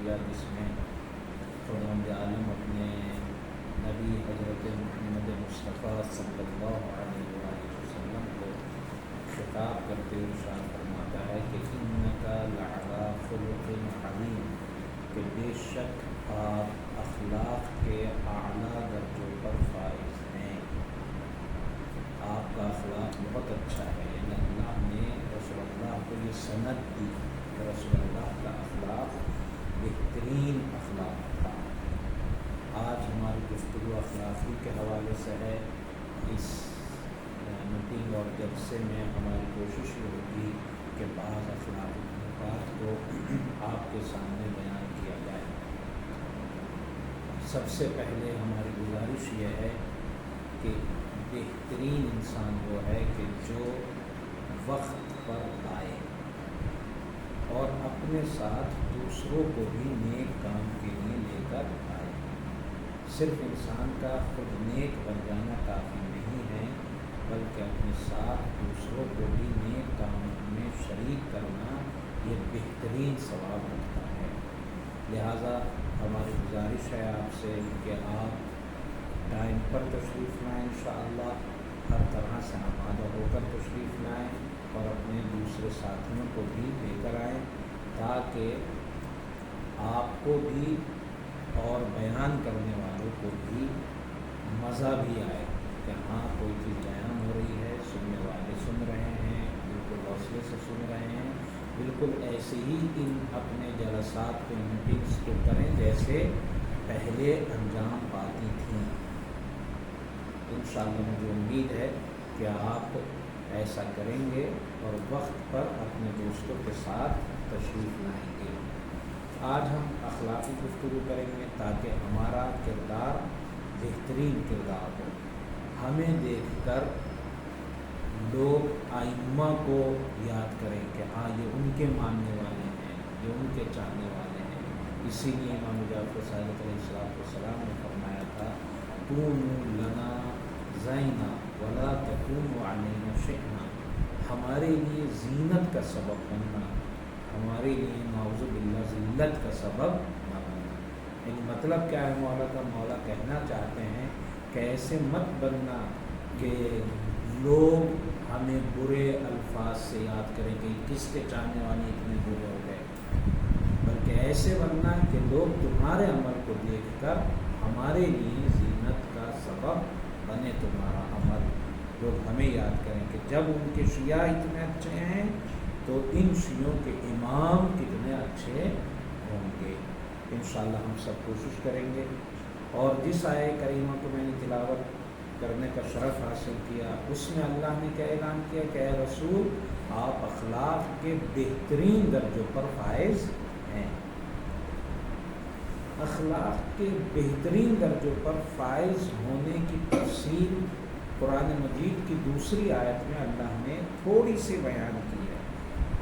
کیا جس میں خداوند عالم اپنے نبی حضرت محمد مصطفیٰ صلی اللہ علیہ وآلہ وسلم کو خطاب کرتے ہوئے ارشاد فرماتا ہے کہ انک لعلی خلق عظیم، کہ بے شک آپ اخلاق کے اعلیٰ درجوں پر فائز ہیں، آپ کا اخلاق بہت اچھا ہے۔ یعنی اللہ نے رسول اللہ کو یہ سند دی کہ رسول اللہ کا اخلاق بہترین اخلاق تھا۔ آج ہماری گفتگو اخلاقی کے حوالے سے ہے۔ اس میٹنگ اور جلسے میں ہماری کوشش یہ ہوگی کہ بعض اخلاقی نکات کو آپ کے سامنے بیان کیا جائے۔ سب سے پہلے ہماری گزارش یہ ہے کہ بہترین انسان وہ ہے کہ جو وقت پر آئے اور اپنے ساتھ دوسروں کو بھی نیک کام کے لیے لے کر آئے۔ صرف انسان کا خود نیک بن جانا کافی نہیں ہے، بلکہ اپنے ساتھ دوسروں کو بھی نیک کام میں شریک کرنا یہ بہترین ثواب رکھتا ہے۔ لہٰذا ہماری گزارش ہے آپ سے کہ آپ ٹائم پر تشریف لائیں، انشاءاللہ ہر طرح سے آمادہ ہو کر تشریف لائیں اور اپنے دوسرے ساتھیوں کو بھی لے کر آئیں، تاکہ آپ کو بھی اور بیان کرنے والوں کو بھی مزہ بھی آئے کہ ہاں کوئی چیز بیان ہو رہی ہے، سننے والے سن رہے ہیں، بالکل حوصلے سے سن رہے ہیں۔ بالکل ایسے ہی ان اپنے جلسات کو میٹنگس کو کریں جیسے پہلے انجام پاتی تھیں۔ انشاءاللہ مجھے امید ہے کہ آپ ایسا کریں گے اور وقت پر اپنے دوستوں کے ساتھ تشریف لائیں گے۔ آج ہم اخلاقی گفتگو کریں گے تاکہ ہمارا کردار بہترین کردار ہو، ہمیں دیکھ کر لوگ ائمہ کو یاد کریں کہ ہاں یہ ان کے ماننے والے ہیں، یہ ان کے چاہنے والے ہیں۔ اسی لیے امام جعفر صادق علیہ السلام نے فرمایا تھا کونوا لنا زینا ولا تکونوا علینا شیئا، ہمارے لیے زینت کا سبب بننا، ہمارے لیے نعوذ باللہ ذلت کا سبب نہ بننا۔ یعنی مطلب کیا ہے مولا کا؟ مولا کہنا چاہتے ہیں کہ ایسے مت بننا کہ لوگ ہمیں برے الفاظ سے یاد کریں کہ کس کے چاہنے والے اتنے برے ہو گئے، بلکہ ایسے بننا کہ لوگ تمہارے عمل کو دیکھ کر ہمارے لیے زینت کا سبب بنے تمہارا عمل، لوگ ہمیں یاد کریں کہ جب ان کے شیعہ اتنے اچھے ہیں تو ان شیعوں کے امام کتنے اچھے ہوں گے۔ انشاءاللہ ہم سب کوشش کریں گے۔ اور جس آیہ کریمہ کو میں نے تلاوت کرنے کا شرف حاصل کیا، اس میں اللہ نے کیا اعلان کیا کہ اے رسول آپ اخلاق کے بہترین درجوں پر فائز ہیں۔ اخلاق کے بہترین درجوں پر فائز ہونے کی تفصیل قرآن مجید کی دوسری آیت میں اللہ نے تھوڑی سی بیان کی ہے۔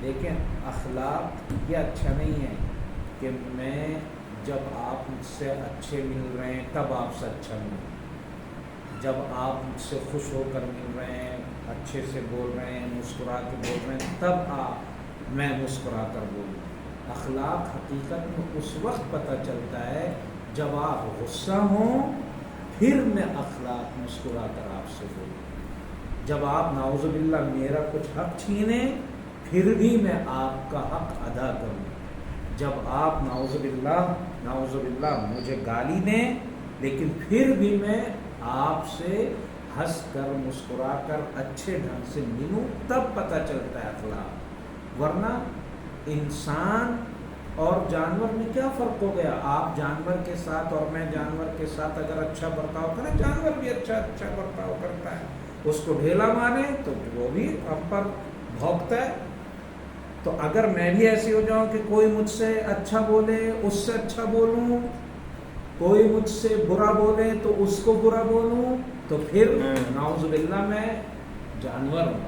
لیکن اخلاق یہ اچھا نہیں ہے کہ میں جب آپ مجھ سے اچھے مل رہے ہیں تب آپ سے اچھا ملوں، جب آپ مجھ سے خوش ہو کر مل رہے ہیں، اچھے سے بول رہے ہیں، مسکرا کے بول رہے ہیں، تب میں مسکرا کر بولوں۔ اخلاق حقیقت میں اس وقت پتہ چلتا ہے جب آپ غصہ ہوں، پھر میں اخلاق مسکرا کر آپ سے بولوں۔ جب آپ نعوذ باللہ میرا کچھ حق چھینیں، پھر بھی میں آپ کا حق ادا کروں۔ جب آپ نعوذ باللہ مجھے گالی دیں، لیکن پھر بھی میں آپ سے ہنس کر مسکرا کر اچھے ڈھنگ سے ملوں، تب پتہ چلتا ہے اخلاق۔ ورنہ انسان اور جانور میں کیا فرق ہو گیا؟ آپ جانور کے ساتھ اور میں جانور کے ساتھ اگر اچھا برتاؤ کریں، جانور بھی اچھا برتاؤ کرتا ہے، اس کو ڈھیلا ماریں تو وہ بھی ہم پر بھونکتا ہے۔ تو اگر میں بھی ایسی ہو جاؤں کہ کوئی مجھ سے اچھا بولے اس سے اچھا بولوں، کوئی مجھ سے برا بولے تو اس کو برا بولوں، تو پھر نعوذ باللہ میں جانور ہوں۔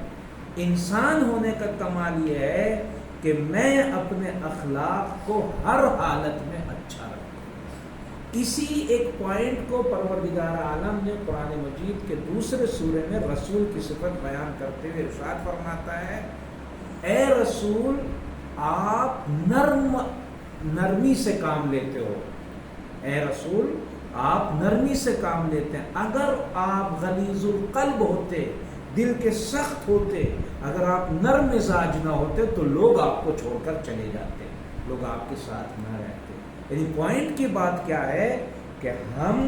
انسان ہونے کا کمال یہ ہے کہ میں اپنے اخلاق کو ہر حالت میں اچھا رکھوں۔ اسی ایک پوائنٹ کو پروردگار عالم نے قرآن مجید کے دوسرے سورے میں رسول کی صفت بیان کرتے ہوئے ارشاد فرماتا ہے اے رسول آپ نرم نرمی سے کام لیتے ہو، اے رسول آپ نرمی سے کام لیتے ہیں. اگر آپ غلیظ القلب ہوتے، دل کے سخت ہوتے، اگر آپ نرم مزاج نہ ہوتے تو لوگ آپ کو چھوڑ کر چلے جاتے، لوگ آپ کے ساتھ نہ رہتے. یعنی پوائنٹ کی بات کیا ہے کہ ہم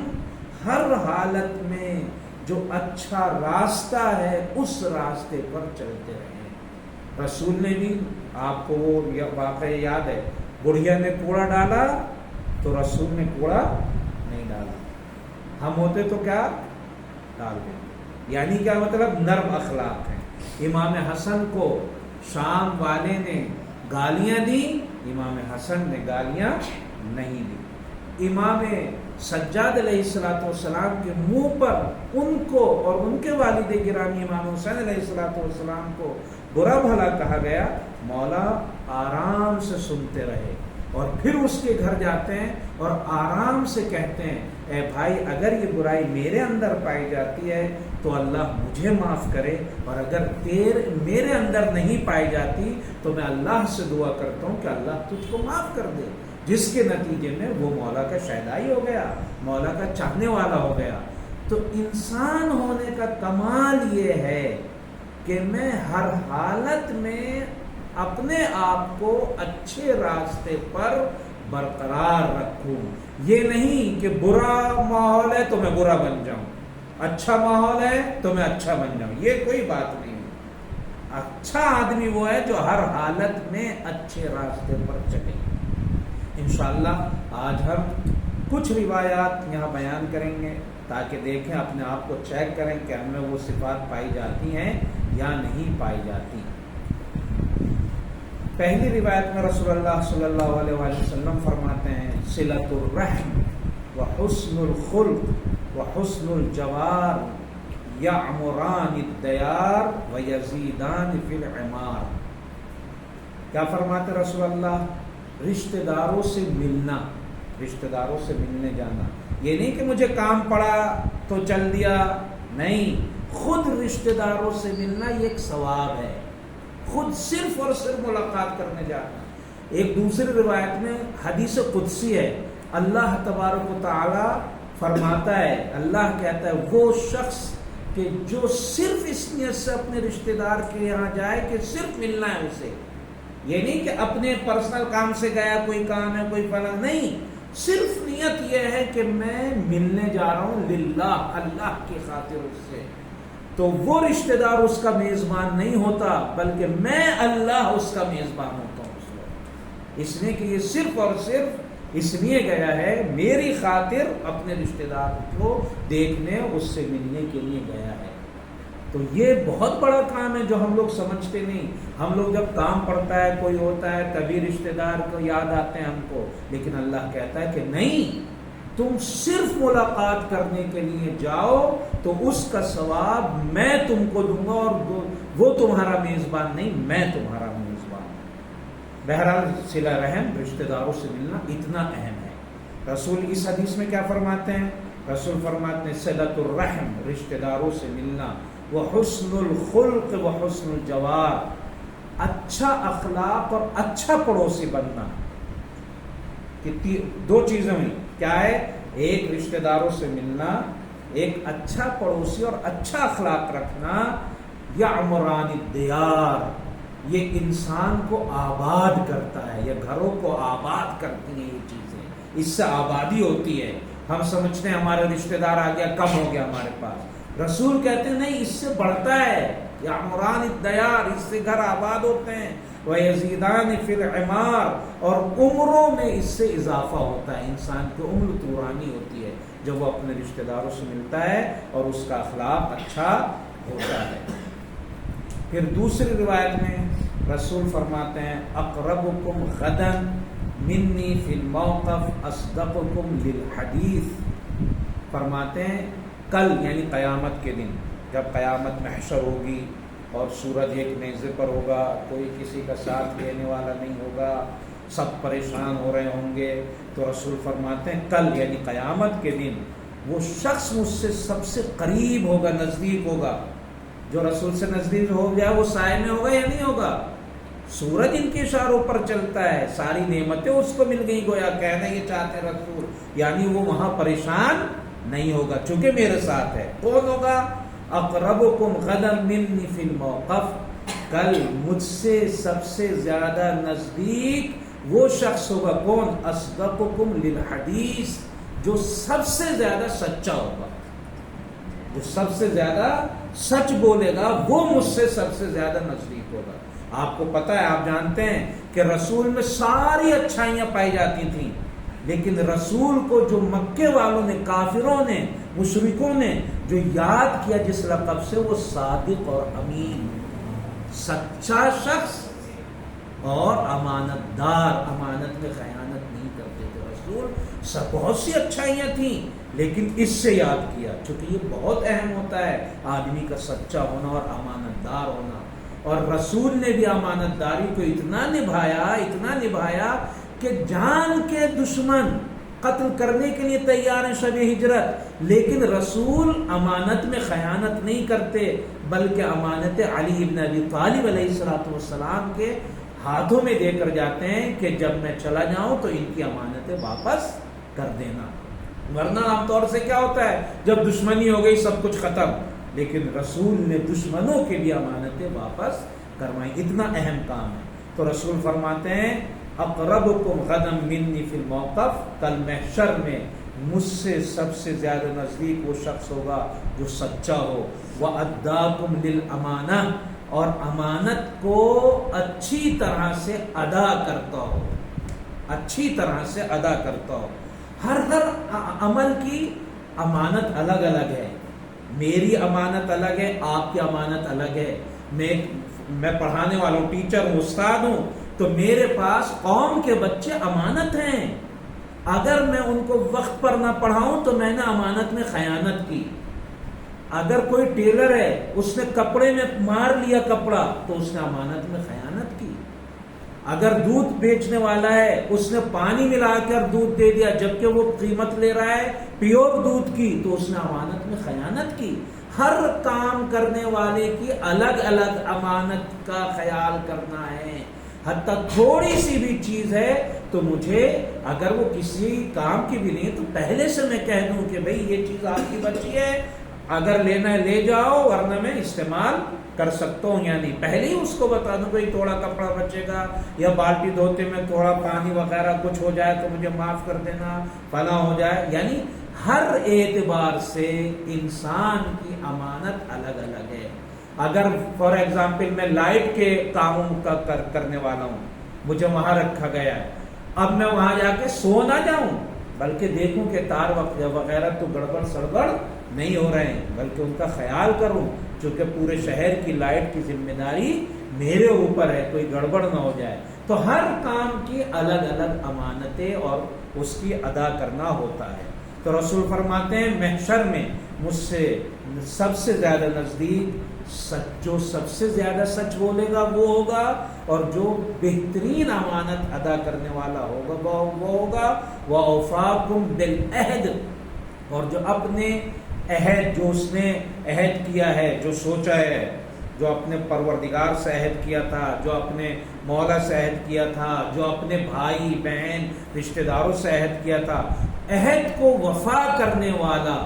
ہر حالت میں جو اچھا راستہ ہے اس راستے پر چلتے رہیں. رسول نے بھی آپ کو وہ واقعہ یاد ہے، بڑھیا نے کوڑا ڈالا تو رسول نے کوڑا نہیں ڈالا. ہم ہوتے تو کیا ڈال دیتے. یعنی کیا مطلب؟ نرم اخلاق ہیں. امام حسن کو شام والے نے گالیاں دی، امام حسن نے گالیاں نہیں دی. امام سجاد علیہ السلام کے منہ پر ان کو اور ان کے والد گرامی امام حسین علیہ السلام کو برا بھلا کہا گیا، مولا آرام سے سنتے رہے اور پھر اس کے گھر جاتے ہیں اور آرام سے کہتے ہیں اے بھائی اگر یہ برائی میرے اندر پائی جاتی ہے تو اللہ مجھے معاف کرے، اور اگر میرے اندر نہیں پائی جاتی تو میں اللہ سے دعا کرتا ہوں کہ اللہ تجھ کو معاف کر دے، جس کے نتیجے میں وہ مولا کا شہدائی ہو گیا، مولا کا چاہنے والا ہو گیا. تو انسان ہونے کا کمال یہ ہے کہ میں ہر حالت میں اپنے آپ کو اچھے راستے پر برقرار رکھوں. یہ نہیں کہ برا ماحول ہے تو میں برا بن جاؤں، اچھا ماحول ہے تو میں اچھا بن جاؤں، یہ کوئی بات نہیں. اچھا آدمی وہ ہے جو ہر حالت میں اچھے راستے پر چلے. انشاءاللہ آج ہم کچھ روایات یہاں بیان کریں گے تاکہ دیکھیں، اپنے آپ کو چیک کریں کہ ہم میں وہ صفات پائی جاتی ہیں یا نہیں پائی جاتی. پہلی روایت میں رسول اللہ صلی اللہ علیہ وآلہ وسلم فرماتے ہیں صلۃ الرحم وحسن الخلق وحسن الجوار یعمران الدیار ویزیدان فی العمار. کیا فرماتے رسول اللہ؟ رشتہ داروں سے ملنا، رشتہ داروں سے ملنے جانا. یہ نہیں کہ مجھے کام پڑا تو چل دیا، نہیں، خود رشتہ داروں سے ملنا یہ ایک ثواب ہے، خود صرف اور صرف ملاقات کرنے جانا. ایک دوسری روایت میں حدیث قدسی ہے، اللہ تبارک و تعالی فرماتا ہے، اللہ کہتا ہے وہ شخص کہ جو صرف اس نیت سے اپنے رشتہ دار کے یہاں جائے کہ صرف ملنا ہے اسے، یہ نہیں کہ اپنے پرسنل کام سے گیا، کوئی کام ہے کوئی فلاں، نہیں، صرف نیت یہ ہے کہ میں ملنے جا رہا ہوں للہ، اللہ کی خاطر اس سے، تو وہ رشتہ دار اس کا میزبان نہیں ہوتا بلکہ میں اللہ اس کا میزبان ہوتا ہوں اس وقت. اس لیے کہ یہ صرف اور صرف اس لیے گیا ہے میری خاطر اپنے رشتہ دار کو دیکھنے، اس سے ملنے کے لیے گیا ہے. تو یہ بہت بڑا کام ہے جو ہم لوگ سمجھتے نہیں. ہم لوگ جب کام پڑتا ہے، کوئی ہوتا ہے، کبھی رشتہ دار کو یاد آتے ہیں ہم کو، لیکن اللہ کہتا ہے کہ نہیں، تم صرف ملاقات کرنے کے لیے جاؤ تو اس کا ثواب میں تم کو دوں گا، اور وہ تمہارا میزبان نہیں، میں تمہارا میزبان ہوں. بہرحال صلہ رحم، رشتہ داروں سے ملنا اتنا اہم ہے. رسول اس حدیث میں کیا فرماتے ہیں؟ رسول فرماتے ہیں صلۃ الرحم، رشتہ داروں سے ملنا، وحسن الخلق وحسن الجوار، اچھا اخلاق اور اچھا پڑوسی بننا. دو چیزیں ہوئی، کیا ہے؟ ایک رشتہ داروں سے ملنا، ایک اچھا پڑوسی اور اچھا اخلاق رکھنا. یعمران الدیار، یہ انسان کو آباد کرتا ہے، یہ گھروں کو آباد کرتی ہیں یہ چیزیں، اس سے آبادی ہوتی ہے. ہم سمجھتے ہیں ہمارا رشتہ دار آ گیا، کم ہو گیا ہمارے پاس. رسول کہتے ہیں نہیں، اس سے بڑھتا ہے. یعمران الدیار، اس سے گھر آباد ہوتے ہیں. وَيَزِيدَانِ فِي الْعِمَارِ، اور عمروں میں اس سے اضافہ ہوتا ہے، انسان کی عمر طولانی ہوتی ہے جب وہ اپنے رشتہ داروں سے ملتا ہے اور اس کا اخلاق اچھا ہوتا ہے. پھر دوسری روایت میں رسول فرماتے ہیں اقربکم غدا منی فی الموقف اصدقکم للحدیث. فرماتے ہیں کل یعنی قیامت کے دن، جب قیامت محشر ہوگی اور سورج ایک نیزے پر ہوگا، کوئی کسی کا ساتھ لینے والا نہیں ہوگا، سب پریشان ہو رہے ہوں گے، تو رسول فرماتے ہیں کل یعنی قیامت کے دن وہ شخص مجھ سے سب سے قریب ہوگا، نزدیک ہوگا. جو رسول سے نزدیک ہو گیا وہ سائے میں ہوگا یا نہیں ہوگا؟ سورج ان کے اشاروں پر چلتا ہے، ساری نعمتیں اس کو مل گئی، گویا کہنا یہ چاہتے ہیں رسول، یعنی وہ وہاں پریشان نہیں ہوگا چونکہ میرے ساتھ ہے۔ کون ہوگا؟ اقربکم غدا منی فی الموقف، کل مجھ سے سب سے زیادہ نزدیک وہ شخص ہوگا، کون؟ اصدقکم للحدیث، جو سب سے زیادہ سچا ہوگا، جو سب سے زیادہ سچ بولے گا وہ مجھ سے سب سے زیادہ نزدیک ہوگا۔ آپ کو پتہ ہے، آپ جانتے ہیں کہ رسول میں ساری اچھائیاں پائی جاتی تھیں، لیکن رسول کو جو مکے والوں نے، کافروں نے، مشرکوں نے جو یاد کیا جس لقب سے، وہ صادق اور امین، سچا شخص اور امانت دار، امانت میں خیانت نہیں کرتے تھے رسول۔ سب بہت سی اچھائیاں تھیں لیکن اس سے یاد کیا، چونکہ یہ بہت اہم ہوتا ہے آدمی کا سچا ہونا اور امانت دار ہونا۔ اور رسول نے بھی امانت داری کو اتنا نبھایا کہ جان کے دشمن قتل کرنے کے لیے تیار ہیں شب ہجرت، لیکن رسول امانت میں خیانت نہیں کرتے، بلکہ امانت علی ابن ابی طالب علیہ السلام کے ہاتھوں میں دے کر جاتے ہیں کہ جب میں چلا جاؤں تو ان کی امانتیں واپس کر دینا۔ ورنہ عام طور سے کیا ہوتا ہے، جب دشمنی ہو گئی سب کچھ ختم، لیکن رسول نے دشمنوں کے بھی امانتیں واپس کروائیں، اتنا اہم کام ہے۔ تو رسول فرماتے ہیں اقربکم غدا منی فی الموقف، کل محشر میں مجھ سے سب سے زیادہ نزدیک وہ شخص ہوگا جو سچا ہو، وَأَدَّاكُمْ لِلْأَمَانَةِ، اور امانت کو اچھی طرح سے ادا کرتا ہو، اچھی طرح سے ادا کرتا ہو۔ ہر عمل کی امانت الگ الگ ہے، میری امانت الگ ہے، آپ کی امانت الگ ہے۔ میں پڑھانے والا ہوں، ٹیچر ہوں، استاد ہوں، تو میرے پاس قوم کے بچے امانت ہیں، اگر میں ان کو وقت پر نہ پڑھاؤں تو میں نے امانت میں خیانت کی۔ اگر کوئی ٹیلر ہے، اس نے کپڑے میں مار لیا کپڑا تو اس نے امانت میں خیانت کی۔ اگر دودھ بیچنے والا ہے، اس نے پانی ملا کر دودھ دے دیا جبکہ وہ قیمت لے رہا ہے پیور دودھ کی، تو اس نے امانت میں خیانت کی۔ ہر کام کرنے والے کی الگ الگ امانت کا خیال کرنا ہے، حتیٰ تھوڑی سی بھی چیز ہے تو مجھے، اگر وہ کسی کام کی بھی نہیں تو پہلے سے میں کہہ دوں کہ بھئی یہ چیز آپ کی بچی ہے، اگر لینا ہے لے جاؤ، ورنہ میں استعمال کر سکتا ہوں یا نہیں، پہلے ہی اس کو بتا دوں بھئی تھوڑا کپڑا بچے گا، یا بالٹی دھوتے میں تھوڑا پانی وغیرہ کچھ ہو جائے تو مجھے معاف کر دینا، فلاں ہو جائے۔ یعنی ہر اعتبار سے انسان کی امانت الگ الگ ہے۔ اگر فار ایگزامپل میں لائٹ کے کاموں کا کرنے والا ہوں، مجھے وہاں رکھا گیا ہے، اب میں وہاں جا کے سو نہ جاؤں، بلکہ دیکھوں کہ تار وغیرہ تو گڑبڑ سڑبڑ نہیں ہو رہے ہیں، بلکہ ان کا خیال کروں، چونکہ پورے شہر کی لائٹ کی ذمہ داری میرے اوپر ہے، کوئی گڑبڑ نہ ہو جائے۔ تو ہر کام کی الگ الگ امانتیں اور اس کی ادا کرنا ہوتا ہے۔ تو رسول فرماتے ہیں محشر میں مجھ سے سب سے زیادہ نزدیک جو سب سے زیادہ سچ بولے گا وہ ہوگا، اور جو بہترین امانت ادا کرنے والا ہوگا وہ ہوگا، وَأَوْفَاكُمْ بِالْعَهْدِ، اور جو اپنے عہد، جو اس نے عہد کیا ہے، جو سوچا ہے، جو اپنے پروردگار سے عہد کیا تھا، جو اپنے مولا سے عہد کیا تھا، جو اپنے بھائی بہن رشتہ داروں سے عہد کیا تھا، عہد کو وفا کرنے والا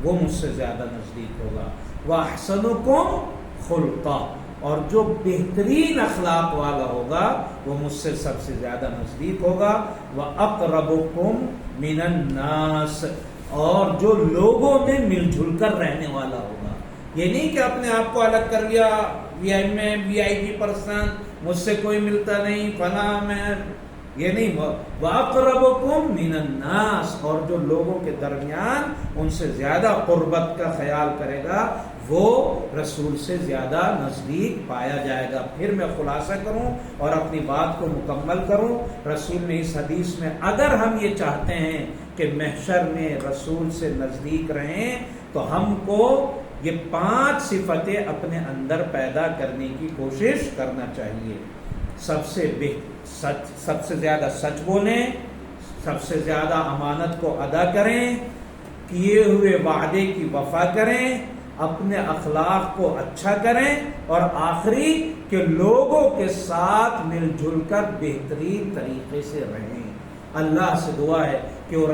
وہ مجھ سے زیادہ نزدیک ہوگا۔ وَأَحْسَنُكُمْ خُلْقًا، اور جو بہترین اخلاق والا ہوگا وہ مجھ سے سب سے زیادہ نزدیک ہوگا۔ وَأَقْرَبُكُمْ مِنَ النَّاسِ، اور جو لوگوں میں مل جل کر رہنے والا ہوگا۔ یہ نہیں کہ اپنے آپ کو الگ کر لیا، وی آئی پی پرسن، مجھ سے کوئی ملتا نہیں، فلاں میں، یہ نہیں۔ وَأَقْرَبُكُمْ مِنَ النَّاسِ، اور جو لوگوں کے درمیان ان سے زیادہ قربت کا خیال کرے گا وہ رسول سے زیادہ نزدیک پایا جائے گا۔ پھر میں خلاصہ کروں اور اپنی بات کو مکمل کروں۔ رسول نے اس حدیث میں، اگر ہم یہ چاہتے ہیں کہ محشر میں رسول سے نزدیک رہیں تو ہم کو یہ 5 صفتیں اپنے اندر پیدا کرنے کی کوشش کرنا چاہیے۔ سب سے زیادہ سچ بولیں، سب سے زیادہ امانت کو ادا کریں، کیے ہوئے وعدے کی وفا کریں، اپنے اخلاق کو اچھا کریں، اور آخری کہ لوگوں کے ساتھ مل جل کر بہترین طریقے سے رہیں۔ اللہ سے دعا ہے کہ وہ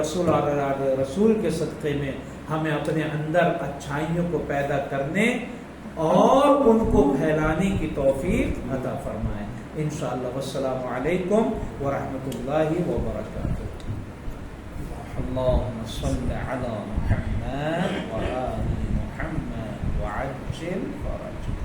رسول کے صدقے میں ہمیں اپنے اندر اچھائیوں کو پیدا کرنے اور ان کو پھیلانے کی توفیق عطا فرمائے انشاءاللہ۔ والسلام علیکم ورحمۃ اللہ وبرکاتہ۔ اللهم صل على محمد وآل محمد وعجل فرجه۔